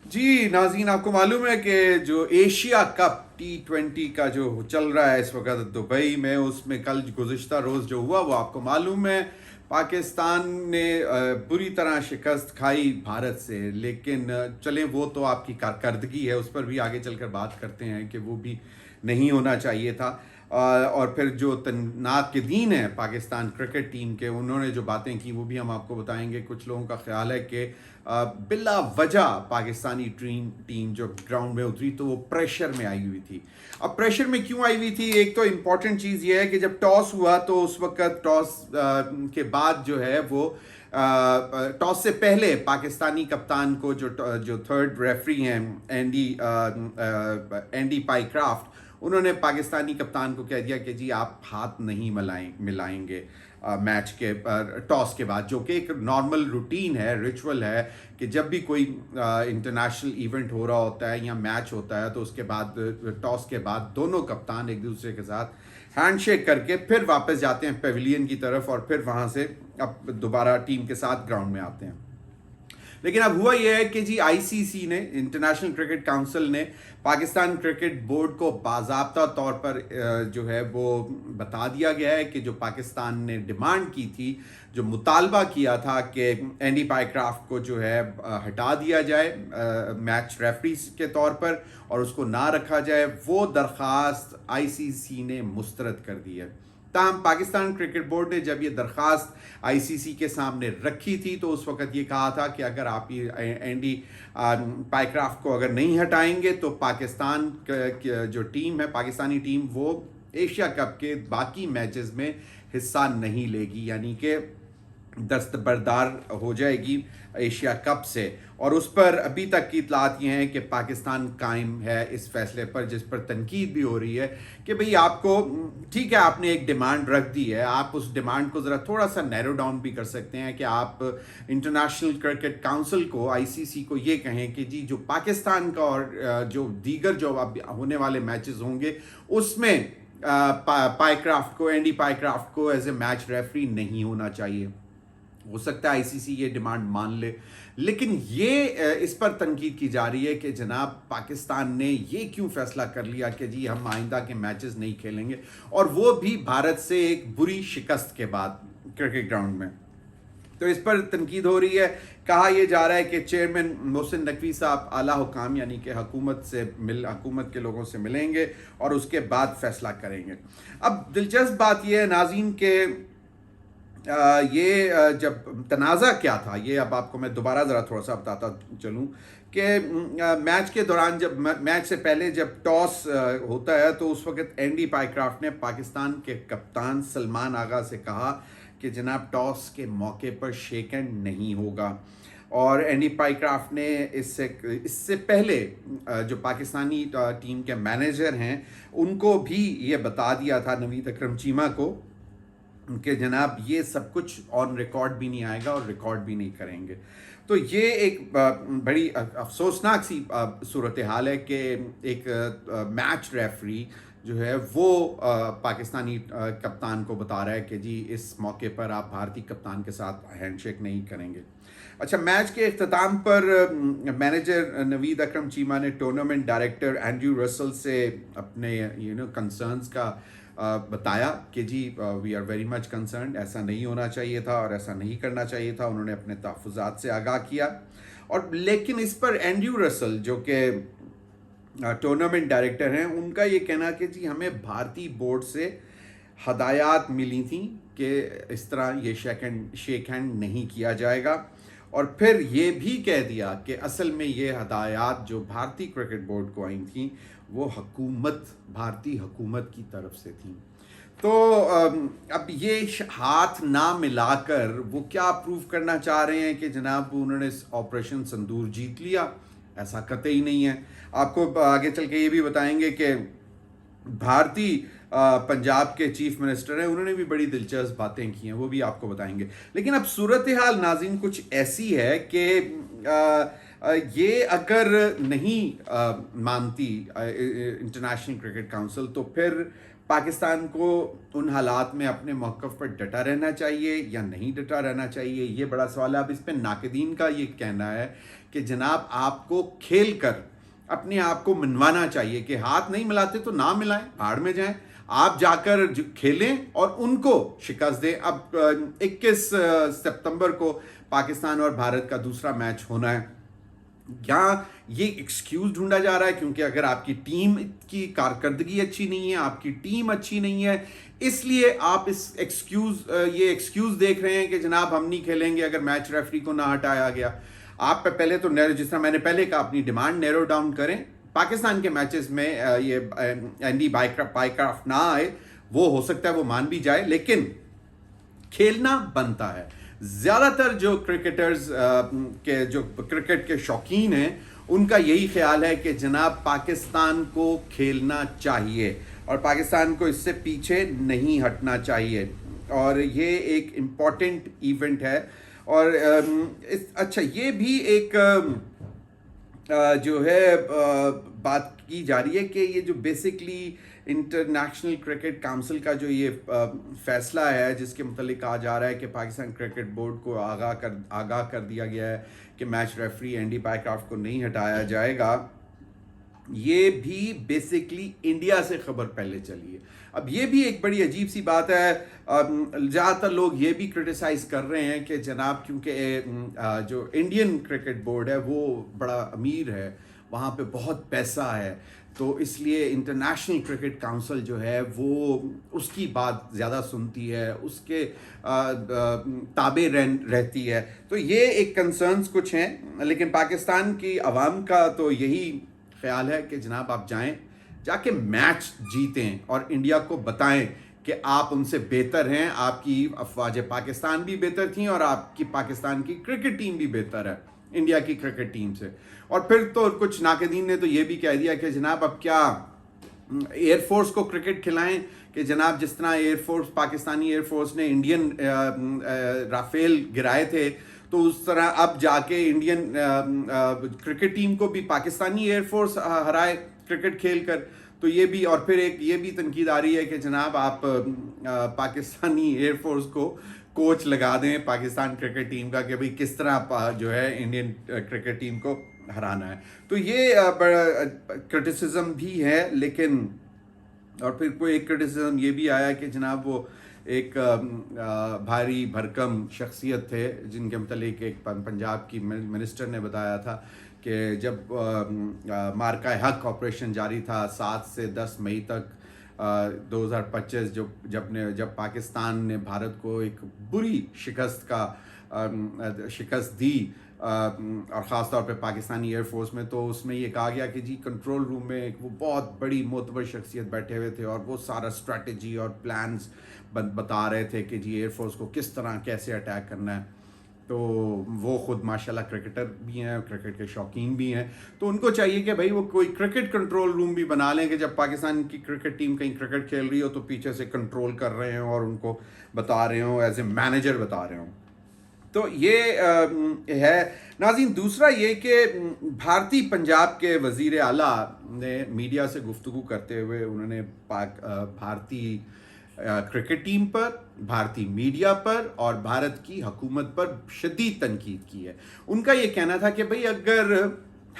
जी नाज़रीन, आपको मालूम है कि जो एशिया कप T20 का जो चल रहा है इस वक्त दुबई में, उसमें कल गुज़िश्ता रोज़ जो हुआ वो आपको मालूम है। पाकिस्तान ने बुरी तरह शिकस्त खाई भारत से, लेकिन चलें वो तो आपकी कारकर्दगी है, उस पर भी आगे चलकर बात करते हैं कि वो भी नहीं होना चाहिए था। और फिर जो नाक़दीन है पाकिस्तान क्रिकेट टीम के, उन्होंने जो बातें की वो भी हम आपको बताएंगे। कुछ लोगों का ख्याल है कि बिला वजह पाकिस्तानी टीम जो ग्राउंड में उतरी तो वो प्रेशर में आई हुई थी। अब प्रेशर में क्यों आई हुई थी? एक तो इम्पॉर्टेंट चीज़ ये है कि जब टॉस हुआ तो उस वक्त टॉस के बाद जो है वो टॉस से पहले पाकिस्तानी कप्तान को जो थर्ड रेफरी हैं एंडी पाइक्राफ्ट, उन्होंने पाकिस्तानी कप्तान को कह दिया कि जी आप हाथ नहीं मिलाएंगे मैच के टॉस के बाद, जो कि एक नॉर्मल रूटीन है, रिचुअल है कि जब भी कोई इंटरनेशनल इवेंट हो रहा होता है या मैच होता है तो उसके बाद टॉस के बाद दोनों कप्तान एक दूसरे के साथ हैंडशेक करके फिर वापस जाते हैं पेविलियन की तरफ और फिर वहाँ से अब दोबारा टीम के साथ ग्राउंड में आते हैं। लेकिन अब हुआ यह है कि जी आईसीसी ने, इंटरनेशनल क्रिकेट काउंसिल ने पाकिस्तान क्रिकेट बोर्ड को बाज़ाब्ता तौर पर जो है वो बता दिया गया है कि जो पाकिस्तान ने डिमांड की थी, जो मुतालबा किया था कि एंडी पाइक्राफ्ट को जो है हटा दिया जाए मैच रेफरी के तौर पर और उसको ना रखा जाए, वो दरख्वास्त आईसीसी ने मुस्तरद कर दी है। ताहम पाकिस्तान क्रिकेट बोर्ड ने जब ये दरख्वास्त आईसीसी के सामने रखी थी तो उस वक्त ये कहा था कि अगर आप ये एंडी पाइक्राफ्ट को अगर नहीं हटाएंगे तो पाकिस्तान जो टीम है, पाकिस्तानी टीम, वो एशिया कप के बाकी मैचेस में हिस्सा नहीं लेगी, यानी कि दस्तबरदार हो जाएगी एशिया कप से। और उस पर अभी तक की इतलात ये हैं कि पाकिस्तान कायम है इस फैसले पर, जिस पर तनकीद भी हो रही है कि भाई आपको, ठीक है आपने एक डिमांड रख दी है, आप उस डिमांड को ज़रा थोड़ा सा नैरो डाउन भी कर सकते हैं कि आप इंटरनेशनल क्रिकेट काउंसिल को, आईसीसी को ये कहें कि जी जो पाकिस्तान का और जो दीगर जो अब होने वाले मैचेस होंगे उसमें पाइक्राफ्ट को, एंडी पाइक्राफ्ट को एज ए मैच रेफरी नहीं होना चाहिए। हो सकता है आईसीसी ये डिमांड मान ले, लेकिन ये इस पर तनकीद की जा रही है कि जनाब पाकिस्तान ने ये क्यों फैसला कर लिया कि जी हम आइंदा के मैचेस नहीं खेलेंगे, और वो भी भारत से एक बुरी शिकस्त के बाद क्रिकेट ग्राउंड में। तो इस पर तनकीद हो रही है। कहा यह जा रहा है कि चेयरमैन मोहसिन नकवी साहब आला हुकाम यानी कि हुकूमत के लोगों से मिलेंगे और उसके बाद फैसला करेंगे। अब दिलचस्प बात यह है नाज़रीन के ये जब तनाज़ा क्या था, ये अब आपको मैं दोबारा ज़रा थोड़ा सा बताता चलूँ कि मैच के दौरान, जब मैच से पहले जब टॉस होता है तो उस वक्त एंडी पाइक्राफ्ट ने पाकिस्तान के कप्तान सलमान आगा से कहा कि जनाब टॉस के मौके पर शेक हैंड नहीं होगा। और एंडी पाइक्राफ्ट ने इससे पहले जो पाकिस्तानी टीम के मैनेजर हैं उनको भी ये बता दिया था, नवीद अकरम चीमा को, कि जनाब ये सब कुछ ऑन रिकॉर्ड भी नहीं आएगा और रिकॉर्ड भी नहीं करेंगे। तो ये एक बड़ी अफसोसनाक सी सूरत हाल है कि एक मैच रेफरी जो है वो पाकिस्तानी कप्तान को बता रहा है कि जी इस मौके पर आप भारतीय कप्तान के साथ हैंडशेक नहीं करेंगे। अच्छा, मैच के इख्तिताम पर मैनेजर नवीद अकरम चीमा ने टूर्नामेंट डायरेक्टर एंड्रयू रसल से अपने कंसर्न्स का बताया कि जी we are very much concern, ऐसा नहीं होना चाहिए था और ऐसा नहीं करना चाहिए था। उन्होंने अपने तहफ़्फ़ुज़ात से आगाह किया। और लेकिन इस पर एंड्रयू रसल जो कि टूर्नामेंट डायरेक्टर हैं, उनका ये कहना कि जी हमें भारतीय बोर्ड से हदायत मिली थी कि इस तरह ये शेक हैंड नहीं किया जाएगा। और फिर ये भी कह दिया कि असल में ये हदायत जो भारतीय क्रिकेट बोर्ड को आई थी वो भारतीय हुकूमत की तरफ से थी। तो अब ये हाथ ना मिलाकर वो क्या प्रूव करना चाह रहे हैं कि जनाब उन्होंने ऑपरेशन संदूर जीत लिया? ऐसा कतई नहीं है। आपको आगे चल के ये भी बताएंगे कि भारतीय पंजाब के चीफ मिनिस्टर हैं, उन्होंने भी बड़ी दिलचस्प बातें की हैं, वो भी आपको बताएंगे। लेकिन अब सूरत हाल नाज़रीन कुछ ऐसी है कि ये अगर नहीं मानती इंटरनेशनल क्रिकेट काउंसिल तो फिर پاکستان کو ان حالات میں اپنے موقف پر ڈٹا رہنا چاہیے یا نہیں ڈٹا رہنا چاہیے، یہ بڑا سوال ہے. اب اس پہ ناقدین کا یہ کہنا ہے کہ جناب آپ کو کھیل کر اپنے آپ کو منوانا چاہیے کہ ہاتھ نہیں ملاتے تو نہ ملائیں، بھاڑ میں جائیں، آپ جا کر کھیلیں اور ان کو شکست دیں. اب 21 ستمبر کو پاکستان اور بھارت کا دوسرا میچ ہونا ہے. یہاں یہ ایکسکیوز ڈھونڈا جا رہا ہے کیونکہ اگر آپ کی ٹیم کی کارکردگی اچھی نہیں ہے، آپ کی ٹیم اچھی نہیں ہے، اس لیے آپ یہ ایکسکیوز دیکھ رہے ہیں کہ جناب ہم نہیں کھیلیں گے اگر میچ ریفری کو نہ ہٹایا گیا. آپ پہ پہلے تو جس طرح میں نے پہلے کہا اپنی ڈیمانڈ نیرو ڈاؤن کریں. پاکستان کے میچز میں یہ اینڈی بائیکرافٹ نہ آئے، وہ ہو سکتا ہے وہ مان بھی جائے، لیکن کھیلنا بنتا ہے. زیادہ تر جو کرکٹرز کے جو کرکٹ کے شوقین ہیں ان کا یہی خیال ہے کہ جناب پاکستان کو کھیلنا چاہیے اور پاکستان کو اس سے پیچھے نہیں ہٹنا چاہیے، اور یہ ایک امپورٹنٹ ایونٹ ہے. اور اچھا یہ بھی ایک جو ہے بات کی جا رہی ہے کہ یہ جو بیسکلی انٹرنیشنل کرکٹ کونسل کا جو یہ فیصلہ ہے جس کے متعلق کہا جا رہا ہے کہ پاکستان کرکٹ بورڈ کو آگاہ کر دیا گیا ہے کہ میچ ریفری اینڈی بائیکرافٹ کو نہیں ہٹایا جائے گا، یہ بھی بیسکلی انڈیا سے خبر پہلے چلی ہے. اب یہ بھی ایک بڑی عجیب سی بات ہے. زیادہ تر لوگ یہ بھی کرٹیسائز کر رہے ہیں کہ جناب کیونکہ جو انڈین کرکٹ بورڈ ہے وہ بڑا امیر ہے، وہاں پہ بہت پیسہ ہے، تو اس لیے انٹرنیشنل کرکٹ کونسل جو ہے وہ اس کی بات زیادہ سنتی ہے، اس کے تابع رہتی ہے. تو یہ ایک کنسرنز کچھ ہیں، لیکن پاکستان کی عوام کا تو یہی خیال ہے کہ جناب آپ جا کے میچ جیتیں اور انڈیا کو بتائیں کہ آپ ان سے بہتر ہیں، آپ کی افواج پاکستان بھی بہتر تھیں اور آپ کی پاکستان کی کرکٹ ٹیم بھی بہتر ہے انڈیا کی کرکٹ ٹیم سے. اور پھر تو کچھ ناقدین نے تو یہ بھی کہہ دیا کہ جناب اب کیا ایئر فورس کو کرکٹ کھلائیں، کہ جناب جس طرح پاکستانی ایئر فورس نے انڈین رافیل گرائے تھے تو اس طرح اب جا کے انڈین کرکٹ ٹیم کو بھی پاکستانی ایئر فورس ہرائے کرکٹ کھیل کر. تو یہ بھی، اور پھر ایک یہ بھی تنقید آ رہی ہے کہ جناب آپ پاکستانی ایئر فورس کو کوچ لگا دیں پاکستان کرکٹ ٹیم کا کہ بھئی کس طرح جو ہے انڈین کرکٹ ٹیم کو ہرانا ہے. تو یہ بڑا کرٹیسزم بھی ہے. لیکن اور پھر کوئی ایک کرٹیسزم یہ بھی آیا کہ جناب وہ ایک بھاری بھرکم شخصیت تھے جن کے متعلق ایک پنجاب کی منسٹر نے بتایا تھا کہ جب مارکہ حق آپریشن جاری تھا 7 سے 10 مئی تک 2025 جب پاکستان نے بھارت کو ایک بری شکست دی اور خاص طور پہ پاکستانی ایئر فورس میں، تو اس میں یہ کہا گیا کہ جی کنٹرول روم میں ایک وہ بہت بڑی معتبر شخصیت بیٹھے ہوئے تھے اور وہ سارا اسٹریٹجی اور پلانز بتا رہے تھے کہ جی ایئر فورس کو کس طرح کیسے اٹیک کرنا ہے. تو وہ خود ماشاءاللہ کرکٹر بھی ہیں، کرکٹ کے شوقین بھی ہیں، تو ان کو چاہیے کہ بھائی وہ کوئی کرکٹ کنٹرول روم بھی بنا لیں کہ جب پاکستان کی کرکٹ ٹیم کہیں کرکٹ کھیل رہی ہو تو پیچھے سے کنٹرول کر رہے ہوں اور ان کو بتا رہے ہوں، ایز اے مینیجر بتا رہے ہوں. تو یہ ہے. ناظرین دوسرا یہ کہ بھارتی پنجاب کے وزیر اعلیٰ نے میڈیا سے گفتگو کرتے ہوئے انہوں نے بھارتی کرکٹ ٹیم پر، بھارتی میڈیا پر اور بھارت کی حکومت پر شدید تنقید کی ہے. ان کا یہ کہنا تھا کہ بھئی اگر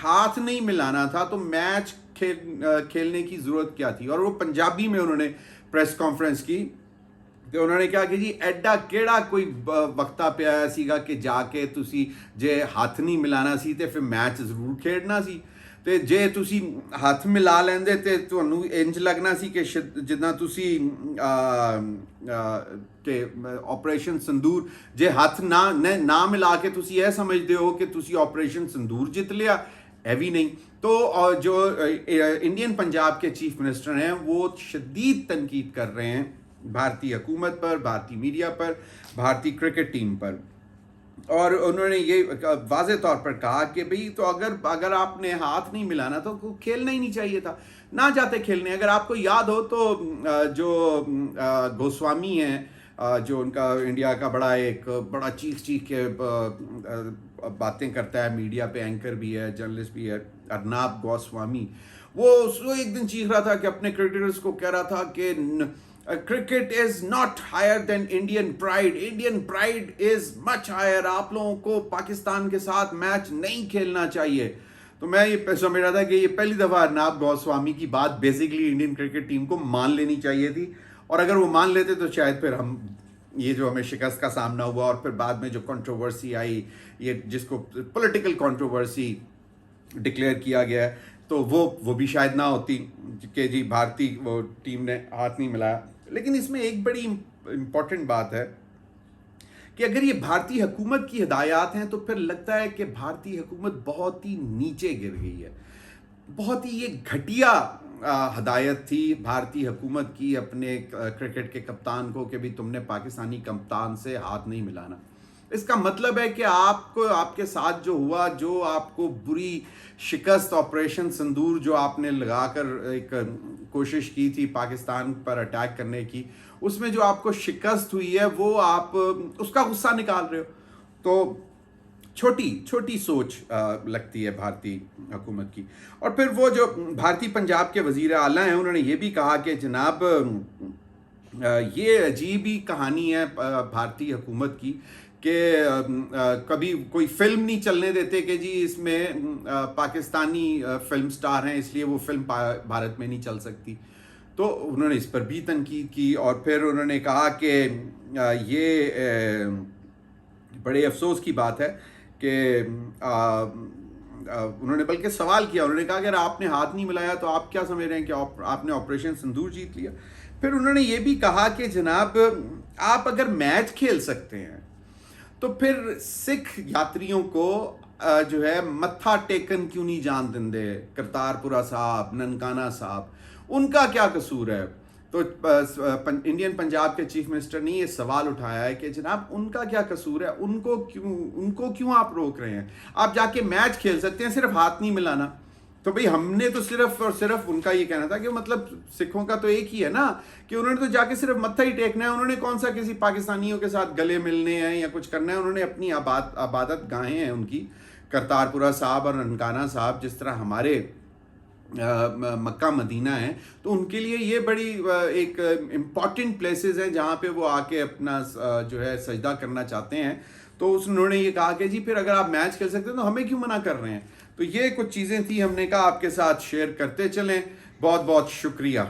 ہاتھ نہیں ملانا تھا تو میچ کھیلنے کی ضرورت کیا تھی. اور وہ پنجابی میں انہوں نے پریس کانفرنس کی کہ انہوں نے کہا کہ جی ایڈا کیڑا کوئی وقتہ پہ آیا سیگا کہ جا کے تسی جے ہاتھ نہیں ملانا سی تے پھر میچ ضرور کھیڈنا سی. تے جے تسی ہاتھ ملا لیندے تے تانوں انج لگنا سی کہ جداں تسی کہ آپریشن سندور جے ہاتھ نہ ملا کے تسی یہ سمجھدے ہو کہ تسی آپریشن سندور جت لیا، ایوی نہیں. تو جو انڈین پنجاب کے چیف منسٹر ہیں وہ شدید تنقید کر رہے ہیں بھارتی حکومت پر، بھارتی میڈیا پر، بھارتی کرکٹ ٹیم پر. اور انہوں نے یہ واضح طور پر کہا کہ بھئی تو اگر آپ نے ہاتھ نہیں ملانا تو کھیلنا ہی نہیں چاہیے تھا، نہ جاتے کھیلنے. اگر آپ کو یاد ہو تو جو گوسوامی ہیں، جو ان کا انڈیا کا بڑا چیخ کے बातें करता है, मीडिया पे एंकर भी है, जर्नलिस्ट भी है, अर्नाब गोस्वामी, वो एक दिन चीख रहा था कि अपने क्रिकेटर्स को कह रहा था कि cricket is not higher than Indian pride is much higher, आप लोगों को पाकिस्तान के साथ मैच नहीं खेलना चाहिए। तो मैं ये समझ रहा था कि ये पहली दफ़ा अर्नाब गोस्वामी की बात बेसिकली इंडियन क्रिकेट टीम को मान लेनी चाहिए थी, और अगर वो मान लेते तो शायद फिर हम ये जो हमें शिकस्त का सामना हुआ और फिर बाद में जो कंट्रोवर्सी आई, ये जिसको पॉलिटिकल कंट्रोवर्सी डिक्लेयर किया गया है, तो वो भी शायद ना होती कि जी भारतीय वो टीम ने हाथ नहीं मिलाया। लेकिन इसमें एक बड़ी इम्पॉर्टेंट बात है कि अगर ये भारतीय हुकूमत की हिदायत हैं तो फिर लगता है कि भारतीय हुकूमत बहुत ही नीचे गिर गई है। बहुत ही ये घटिया हदायत थी भारतीय हुकूमत की अपने क्रिकेट के कप्तान को कि भी तुमने पाकिस्तानी कप्तान से हाथ नहीं मिलाना। इसका मतलब है कि आपको, आपके साथ जो हुआ, जो आपको बुरी शिकस्त ऑपरेशन सिंदूर जो आपने लगाकर एक कोशिश की थी पाकिस्तान पर अटैक करने की, उसमें जो आपको शिकस्त हुई है वो आप उसका गुस्सा निकाल रहे हो। तो छोटी सोच लगती है भारतीय हुकूमत की। और फिर वो जो भारतीय पंजाब के वज़ीर आला हैं, उन्होंने ये भी कहा कि जनाब ये अजीब ही कहानी है भारतीय हुकूमत की कि कभी कोई फिल्म नहीं चलने देते कि जी इसमें पाकिस्तानी फिल्म स्टार हैं इसलिए वो फिल्म भारत में नहीं चल सकती। तो उन्होंने इस पर भी तनकीद की, और फिर उन्होंने कहा कि ये बड़े अफसोस की बात है कि उन्होंने बल्कि सवाल किया, उन्होंने कहा अगर आपने हाथ नहीं मिलाया तो आप क्या समझ रहे हैं कि आपने ऑपरेशन सिंदूर जीत लिया। फिर उन्होंने ये भी कहा कि जनाब आप अगर मैच खेल सकते हैं तो फिर सिख यात्रियों को जो है मत्था टेकन क्यों नहीं जान देंगे, करतारपुरा साहब, ननकाना साहब, उनका क्या कसूर है। तो इंडियन पंजाब के चीफ मिनिस्टर ने ये सवाल उठाया है कि जनाब उनका क्या कसूर है, उनको क्यों आप रोक रहे हैं, आप जाके मैच खेल सकते हैं, सिर्फ हाथ नहीं मिलाना। तो भाई हमने तो सिर्फ और सिर्फ उनका ये कहना था कि मतलब सिखों का तो एक ही है ना कि उन्होंने तो जाके सिर्फ मत्था ही टेकना है, उन्होंने कौन सा किसी पाकिस्तानियों के साथ गले मिलने हैं या कुछ करना है। उन्होंने अपनी आबादत गाहें हैं उनकी, करतारपुरा साहब और ननकाना साहब, जिस तरह हमारे मक्का मदीना है, तो उनके लिए ये बड़ी एक इम्पॉर्टेंट प्लेसेस हैं जहाँ पे वो आके अपना जो है सजदा करना चाहते हैं। तो उन्होंने ये कहा कि जी फिर अगर आप मैच खेल सकते हैं तो हमें क्यों मना कर रहे हैं। तो ये कुछ चीज़ें थी, हमने कहा आपके साथ शेयर करते चलें। बहुत बहुत शुक्रिया।